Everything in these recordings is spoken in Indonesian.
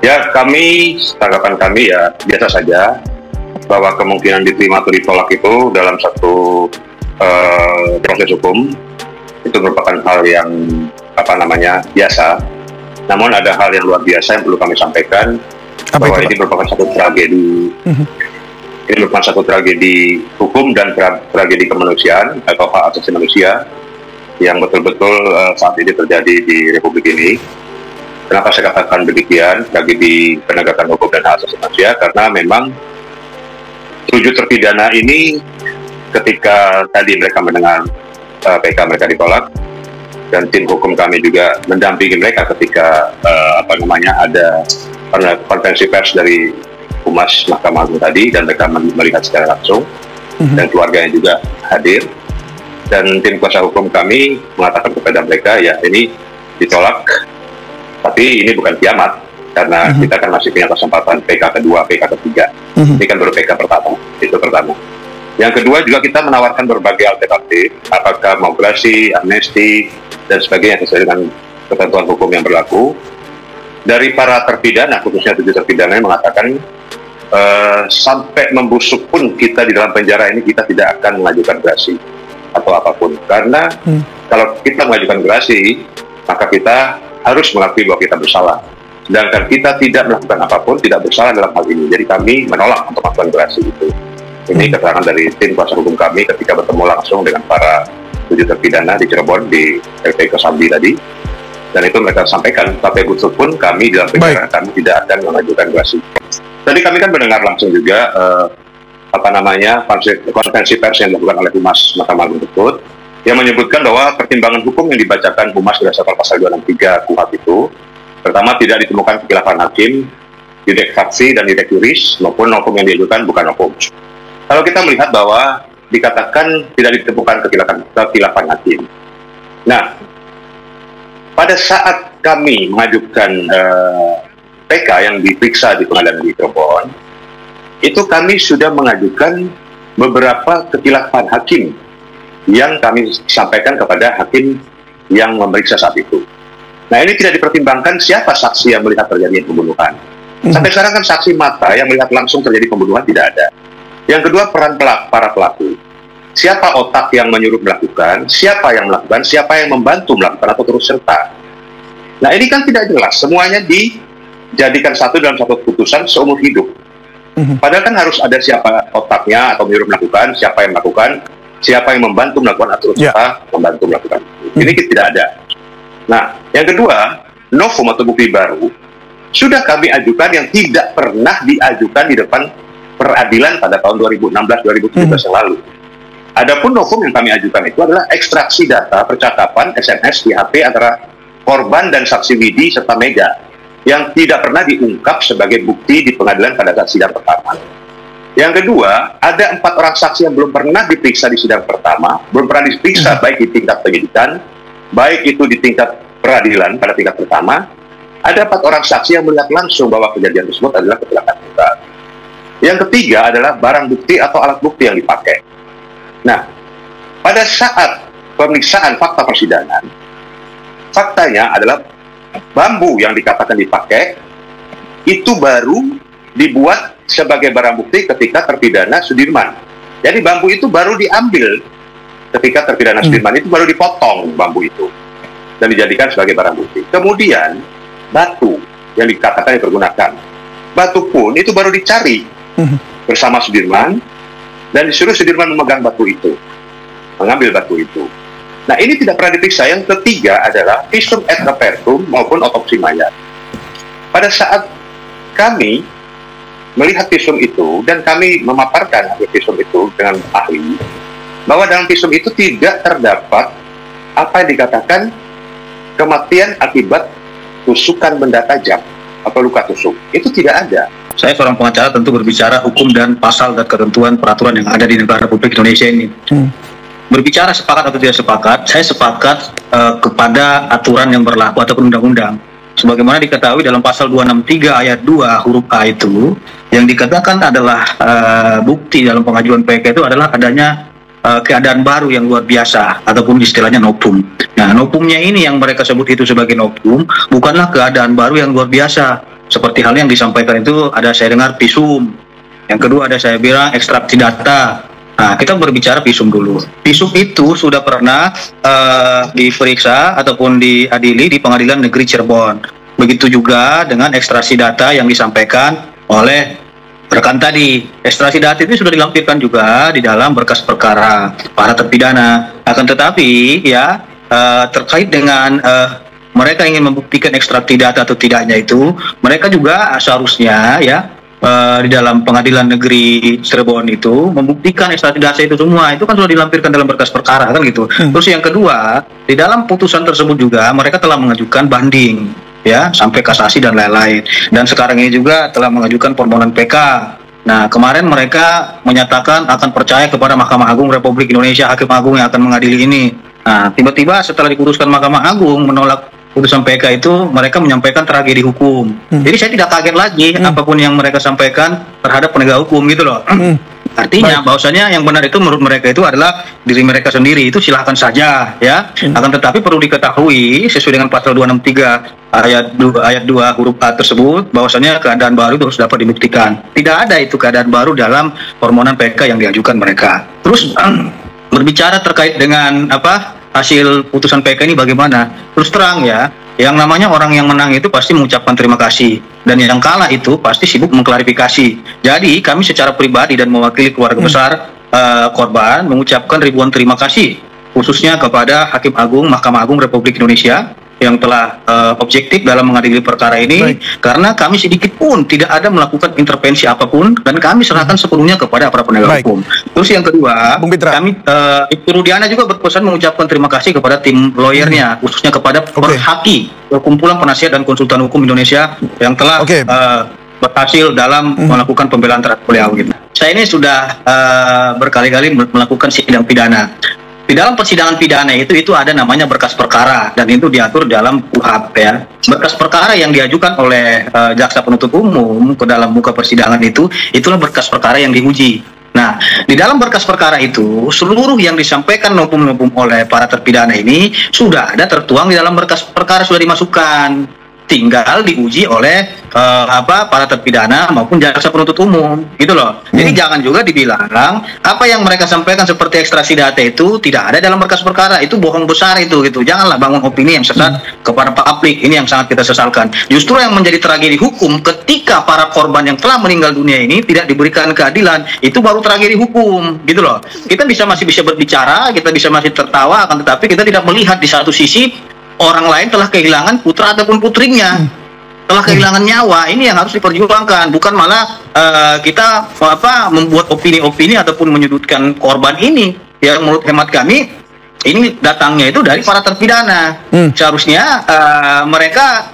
Ya, tanggapan kami ya biasa saja, bahwa kemungkinan diterima atau ditolak itu dalam satu proses hukum itu merupakan hal yang biasa. Namun ada hal yang luar biasa yang perlu kami sampaikan, bahwa ini merupakan satu tragedi. Ini merupakan satu tragedi hukum dan tragedi kemanusiaan atau hak asasi manusia yang betul-betul saat ini terjadi di Republik ini. Kenapa saya katakan demikian, tragedi penegakan hukum dan hak asasi manusia? Karena memang 7 terpidana ini ketika tadi mereka mendengar PK mereka ditolak, dan tim hukum kami juga mendampingi mereka ketika ada konferensi pers dari Humas Mahkamah Agung tadi, dan mereka melihat secara langsung, dan keluarganya juga hadir, dan tim kuasa hukum kami mengatakan kepada mereka, ya ini ditolak, tapi ini bukan kiamat, karena kita kan masih punya kesempatan PK kedua, PK ketiga. Ini kan baru PK pertama, itu pertama. Yang kedua juga kita menawarkan berbagai alternatif, apakah mau gerasi, amnesti, dan sebagainya sesuai dengan ketentuan hukum yang berlaku. Dari para terpidana, khususnya 7 terpidana yang mengatakan sampai membusuk pun kita di dalam penjara ini kita tidak akan mengajukan gerasi atau apapun, karena kalau kita mengajukan gerasi maka kita harus mengakui bahwa kita bersalah, sedangkan kita tidak melakukan apapun, tidak bersalah dalam hal ini. Jadi kami menolak untuk melakukan gerasi itu. Ini keterangan dari tim kuasa hukum kami ketika bertemu langsung dengan para 7 terpidana di Cirebon di LP Kosambi tadi, dan itu mereka sampaikan sampai busuk pun kami dalam penjara kami tidak akan mengajukan gerasi. Tadi kami kan mendengar langsung juga konferensi pers yang dilakukan oleh Humas Mahkamah Agung tersebut, yang menyebutkan bahwa pertimbangan hukum yang dibacakan Humas berdasarkan pasal 263 KUHP itu, pertama tidak ditemukan kekhilafan hakim, yudek faksi dan yudek juris, maupun hukum yang diajukan bukan hukum. Kalau kita melihat bahwa dikatakan tidak ditemukan kekhilafan hakim. Nah, pada saat kami mengajukan PK yang diperiksa di pengadilan di Cirebon, itu kami sudah mengajukan beberapa kekhilafan hakim yang kami sampaikan kepada hakim yang memeriksa saat itu. Nah, ini tidak dipertimbangkan siapa saksi yang melihat terjadinya pembunuhan. Sampai sekarang kan saksi mata yang melihat langsung terjadi pembunuhan tidak ada. Yang kedua, peran para pelaku. Siapa otak yang menyuruh melakukan, siapa yang melakukan, siapa yang membantu melakukan atau turut serta. Nah, ini kan tidak jelas. Semuanya dijadikan satu dalam satu putusan seumur hidup. Padahal kan harus ada siapa otaknya atau menyuruh melakukan, siapa yang melakukan, siapa yang membantu melakukan atau turut serta membantu melakukan. Ini tidak ada. Nah, yang kedua, novum atau bukti baru sudah kami ajukan yang tidak pernah diajukan di depan peradilan pada tahun 2016-2017 yang lalu. Adapun novum yang kami ajukan itu adalah ekstraksi data percakapan SMS di HP antara korban dan saksi Widi serta Mega yang tidak pernah diungkap sebagai bukti di pengadilan pada saat sidang pertama. Yang kedua, ada 4 orang saksi yang belum pernah diperiksa di sidang pertama, belum pernah diperiksa baik di tingkat penyidikan, baik itu di tingkat peradilan pada tingkat pertama. Ada 4 orang saksi yang melihat langsung bahwa kejadian tersebut adalah kecelakaan tunggal. Yang ketiga adalah barang bukti atau alat bukti yang dipakai. Nah, pada saat pemeriksaan fakta persidangan, faktanya adalah bambu yang dikatakan dipakai itu baru dibuat sebagai barang bukti ketika terpidana Sudirman. Jadi bambu itu baru diambil ketika terpidana Sudirman, itu baru dipotong bambu itu dan dijadikan sebagai barang bukti. Kemudian batu yang dikatakan dipergunakan, batu pun itu baru dicari bersama Sudirman dan disuruh Sudirman memegang batu itu, mengambil batu itu. Nah, ini tidak pernah diperiksa. Yang ketiga adalah visum et repertum maupun otopsi mayat. Pada saat kami melihat visum itu dan kami memaparkan hasil visum itu dengan ahli, bahwa dalam visum itu tidak terdapat apa yang dikatakan kematian akibat tusukan benda tajam atau luka tusuk. Itu tidak ada. Saya seorang pengacara tentu berbicara hukum dan pasal dan ketentuan peraturan yang ada di negara Republik Indonesia ini. Berbicara sepakat atau tidak sepakat, saya sepakat kepada aturan yang berlaku ataupun undang-undang. Sebagaimana diketahui dalam pasal 263 ayat 2 huruf A itu, yang dikatakan adalah bukti dalam pengajuan PK itu adalah adanya keadaan baru yang luar biasa ataupun istilahnya novum. Nah, novumnya ini yang mereka sebut itu sebagai novum bukanlah keadaan baru yang luar biasa. seperti hal yang disampaikan itu ada saya dengar visum, yang kedua ada saya bilang ekstraksi data. Nah, kita berbicara visum dulu. Visum itu sudah pernah diperiksa ataupun diadili di Pengadilan Negeri Cirebon. Begitu juga dengan ekstraksi data yang disampaikan oleh rekan tadi. Ekstraksi data itu sudah dilampirkan juga di dalam berkas perkara para terpidana. Akan tetapi ya terkait dengan mereka ingin membuktikan ekstraksi data atau tidaknya itu, mereka juga seharusnya ya di dalam Pengadilan Negeri Cirebon itu membuktikan ekstraksi data itu semua. Itu kan sudah dilampirkan dalam berkas perkara kan gitu. Terus yang kedua, di dalam putusan tersebut juga mereka telah mengajukan banding ya sampai kasasi dan lain-lain. Dan sekarang ini juga telah mengajukan permohonan PK. Nah, kemarin mereka menyatakan akan percaya kepada Mahkamah Agung Republik Indonesia, Hakim Agung yang akan mengadili ini. Nah, tiba-tiba setelah diputuskan Mahkamah Agung menolak putusan PK itu, mereka menyampaikan tragedi hukum. Jadi saya tidak kaget lagi apapun yang mereka sampaikan terhadap penegak hukum gitu loh. Artinya bahwasanya yang benar itu menurut mereka itu adalah diri mereka sendiri, itu silahkan saja ya. Akan tetapi perlu diketahui sesuai dengan pasal 263 ayat 2 huruf A tersebut, bahwasanya keadaan baru itu harus dapat dibuktikan. Tidak ada itu keadaan baru dalam permohonan PK yang diajukan mereka. Terus berbicara terkait dengan hasil putusan PK ini bagaimana? Terus terang ya, yang namanya orang yang menang itu pasti mengucapkan terima kasih, dan yang kalah itu pasti sibuk mengklarifikasi. Jadi kami secara pribadi dan mewakili keluarga besar korban mengucapkan ribuan terima kasih, khususnya kepada Hakim Agung Mahkamah Agung Republik Indonesia yang telah objektif dalam mengadili perkara ini. Karena kami sedikit pun tidak ada melakukan intervensi apapun, dan kami serahkan sepenuhnya kepada para penegak hukum. Terus yang kedua, kami Ibu Rudiana juga berpesan mengucapkan terima kasih kepada tim lawyernya, khususnya kepada Perhaki, Perkumpulan Penasihat dan Konsultan Hukum Indonesia, yang telah berhasil dalam melakukan pembelaan terhadap beliau gitu. Saya ini sudah berkali-kali melakukan sidang pidana. Di dalam persidangan pidana itu ada namanya berkas perkara, dan itu diatur dalam KUHP ya. Berkas perkara yang diajukan oleh jaksa penuntut umum ke dalam muka persidangan itu, itulah berkas perkara yang diuji. Nah, di dalam berkas perkara itu seluruh yang disampaikan maupun oleh para terpidana ini sudah ada tertuang di dalam berkas perkara, sudah dimasukkan. Tinggal diuji oleh para terpidana maupun jaksa penuntut umum gitu loh. Jadi jangan juga dibilang apa yang mereka sampaikan seperti ekstraksi data itu tidak ada dalam berkas perkara. Itu bohong besar itu gitu. Janganlah bangun opini yang sesat kepada publik. Ini yang sangat kita sesalkan. Justru yang menjadi tragedi hukum ketika para korban yang telah meninggal dunia ini tidak diberikan keadilan, itu baru tragedi hukum gitu loh. Kita masih bisa berbicara, kita masih tertawa, akan tetapi kita tidak melihat di satu sisi orang lain telah kehilangan putra ataupun putrinya, telah kehilangan nyawa. Ini yang harus diperjuangkan, bukan malah kita membuat opini-opini ataupun menyudutkan korban ini. Yang menurut hemat kami ini datangnya itu dari para terpidana. Seharusnya mereka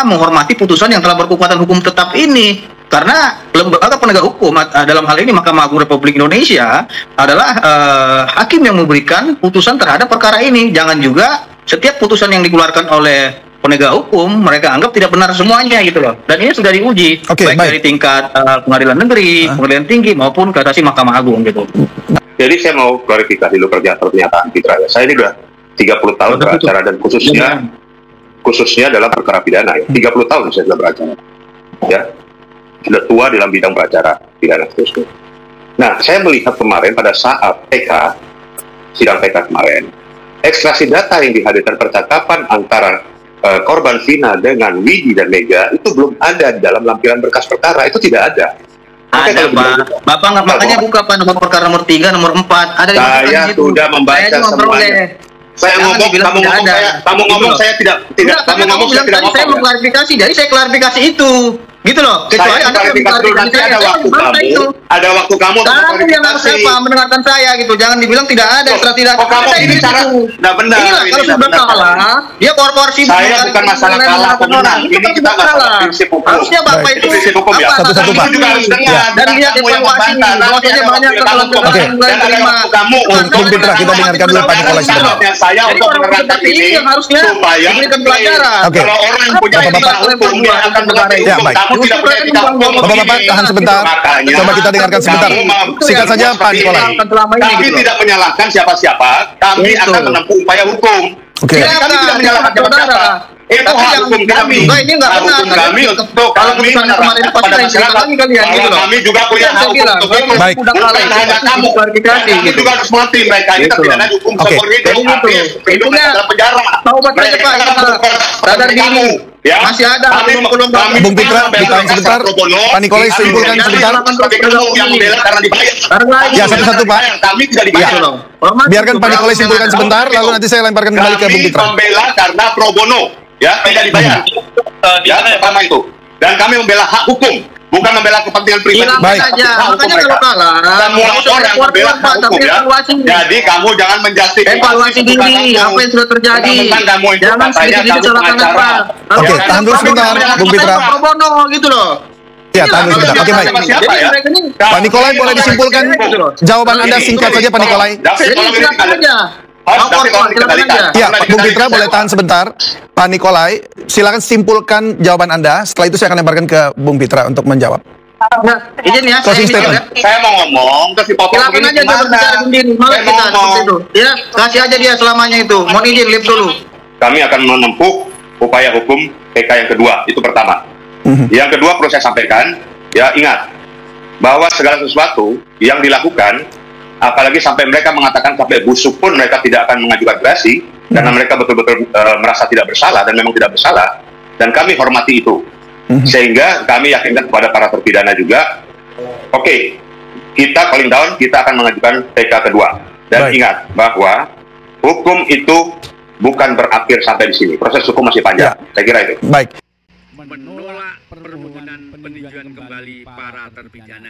menghormati putusan yang telah berkekuatan hukum tetap ini, karena lembaga penegak hukum dalam hal ini Mahkamah Agung Republik Indonesia adalah hakim yang memberikan putusan terhadap perkara ini. Jangan juga setiap putusan yang dikeluarkan oleh penegak hukum mereka anggap tidak benar semuanya gitu loh. Dan ini sudah diuji baik dari tingkat pengadilan negeri, pengadilan tinggi maupun kasasi Mahkamah Agung gitu. Jadi saya mau klarifikasi dulu pernyataan Fitra. Saya ini sudah 30 tahun beracara, dan khususnya dalam perkara pidana ya. 30 tahun saya sudah beracara. Ya. Sudah tua dalam bidang beracara pidana khususnya. Nah, saya melihat kemarin pada saat PK, sidang PK kemarin, ekstraksi data yang dihadirkan percakapan antara korban Vina dengan Widi dan Mega itu belum ada di dalam lampiran berkas perkara. Itu tidak ada. Ada Pak. Bapak nggak makanya buka Pak nomor perkara nomor 3, nomor 4. Ada di saya sudah membaca semuanya. Saya ngomong, kamu ngomong saya tidak. Kamu ngomong saya tidak ngomong. Saya mau klarifikasi, jadi saya klarifikasi itu. Gitu loh. Kecuali Anda klarifikasi dulu, nanti ada waktu kamu. Ada waktu kamu untuk klarifikasi. Kamu yang harus mendengarkan saya gitu. Jangan dibilang tidak ada ekstraksi data. Kamu ini cara tidak benar. Kalau sudah kalah, dia korporasi. Saya bukan masalah kalah atau menang. Ini kita masalah prinsip hukum. Harusnya Bapak itu prinsip hukum ya. Satu-satu Pak. Itu juga harus dengar. Dan dia evaluasi. Bahwasanya banyak kesalahan dan ada waktu kamu untuk Fitra, kita dengarkan dulu Pak Nikola sebentar. Saya untuk menerangkan ini supaya diberikan pelajaran. Kalau orang yang punya etika hukum dia akan mengerti hukum. Kamu tidak punya etika hukum. Bapak-bapak tahan sebentar. Coba kita dengarkan sebentar. Singkat saja Pak Nikola. Kami tidak menyalahkan siapa-siapa. Kami akan menempuh upaya hukum. Oke. Kami tidak menyalahkan siapa-siapa. Itu Tapi hak yang hukum kami. juga ini nggak Hak benar. hukum kami untuk Kalau kami putusan kemarin menerapkan pasti kepada lain cerita masyarakat. lagi kalian, gitu Bahwa loh. kami juga punya Saya hak hukum bilang, untuk kalau itu. Baik. udah Bukan kalah itu hanya pasti kamu. diklarifikasi, Kami gitu. juga harus mengerti mereka ini Gitu terpidana loh. hukum Oke. seumur hidup. Jadi gitu. Hidup Intinya, dalam penjara. taubat aja, Mereka Pak. bukan Sadar seperti diri. kamu. Ya. Masih ada peluang-peluang kami Bung Pitra, membela ditahan mereka sebentar. pro bono. Pak Nikolai, Kami simpulkan membela sebentar. seperti kamu yang membela karena dibayar. Ya, satu-satu, Pak. Kami tidak dibayar. Gitu loh. Hormat Biarkan itu, Pak Nikolai Bang. simpulkan sebentar, lalu nanti saya lemparkan kembali ke Bung Pitra. Kami membela karena pro bono, ya, tidak dibayar. Ya, pertama itu. Dan kami membela hak hukum, bukan membela kepentingan pribadi. Hilangkan Baik. aja. Hak hukum Makanya mereka. kalau kalah, Semua nggak usah orang membela keluar-keluar, Pak, hak tapi hukum, ya. evaluasi. Jadi kamu jangan menjustifikasi Evaluasi diri, keputusan apa yang sudah terjadi. Mentang-mentang kamu itu Jangan katanya sedikit-sedikit kamu salahkan pengacara. apa. Oke, Kalau tahan dulu pro bono, sebentar, jangan Bung Pitra. pro bono gitu loh. Ya, tahan dulu sebentar. Oke, baik. Siapa ya? Pak Nikolai, boleh disimpulkan jawaban Anda singkat saja, Pak Nikolai. David, Jadi tolong ini silakan dikendalikan. aja. Host, Lapor, David, tolong silakan dikendalikan. aja. Ya, Tolong Bung Pitra dikendalikan. boleh tahan sebentar. Pak Nikolai, silakan simpulkan jawaban Anda. Setelah itu saya akan lemparkan ke Bung Pitra untuk menjawab. Nah, izin ya, Closing saya statement. mikir ya. Saya mau ngomong, terus dipotong Silakan begini aja dia gimana? berbicara sendiri, malah Saya kita mau seperti ngomong. itu. Ya, kasih aja dia selamanya itu. Mohon izin, lift dulu. Kami akan menempuh upaya hukum PK yang kedua, itu pertama. Yang kedua perlu saya sampaikan, ya ingat, bahwa segala sesuatu yang dilakukan, apalagi sampai mereka mengatakan sampai busuk pun mereka tidak akan mengajukan gerasi, karena mereka betul-betul merasa tidak bersalah dan memang tidak bersalah, dan kami hormati itu. Sehingga kami yakinkan kepada para terpidana juga, oke, kita paling down, kita akan mengajukan PK kedua. Dan Baik. ingat bahwa hukum itu bukan berakhir sampai di sini. Proses hukum masih panjang. Ya. Saya kira itu. Baik. menolak permohonan peninjauan kembali para terpidana.